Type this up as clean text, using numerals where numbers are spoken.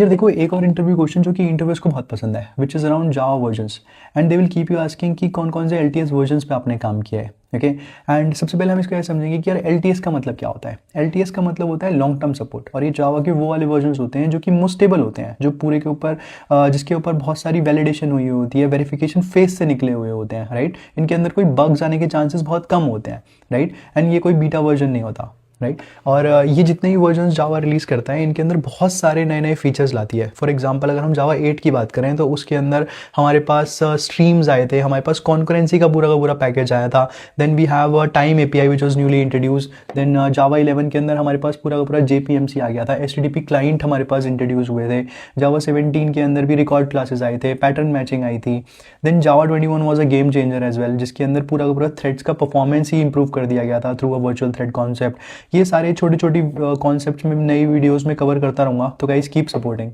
यार देखो, एक और इंटरव्यू क्वेश्चन जो कि इंटरव्यूज को बहुत पसंद है, which is around Java versions. And they will keep you asking कि कौन कौन से एल वर्जन्स पे आपने काम किया है। ओके। एंड सबसे पहले हम इसको यह समझेंगे कि यार एल का मतलब क्या होता है। एल का मतलब होता है लॉन्ग टर्म सपोर्ट, और ये जावा के वो वाले वर्जन्स होते हैं जो कि मोस्ट स्टेबल होते हैं, जो पूरे के ऊपर जिसके ऊपर बहुत सारी वैलिडेशन हुई होती है, वेरिफिकेशन फेज से निकले हुए होते हैं, राइट। इनके अंदर कोई बग्स आने के चांसेस बहुत कम होते हैं, राइट। एंड ये कोई बीटा वर्जन नहीं होता, राइट। और ये जितने ही वर्जन्स जावा रिलीज़ करता है, इनके अंदर बहुत सारे नए नए फीचर्स लाती है। फॉर एग्जांपल अगर हम जावा 8 की बात करें तो उसके अंदर हमारे पास स्ट्रीम्स आए थे, हमारे पास कॉन्करेंसी का पूरा पैकेज आया था। Then we have time API which was newly introduce. Then Java 11 के अंदर हमारे पास पूरा का पूरा जेपीएमसी आ गया था, एचटीटीपी क्लाइंट हमारे पास इंट्रोड्यूस हुए थे। जावा 17 के अंदर भी रिकॉर्ड क्लासेस आए थे, पैटर्न मैचिंग आई थी। Then Java 21 was a game changer as well, जिसके अंदर पूरा का पूरा थ्रेड्स का परफॉर्मेंस ही इंप्रूव कर दिया गया था through a virtual thread concept. ये सारे छोटी छोटी कॉन्सेप्ट्स में नई वीडियोस में कवर करता रहूँगा, तो गाइस कीप सपोर्टिंग।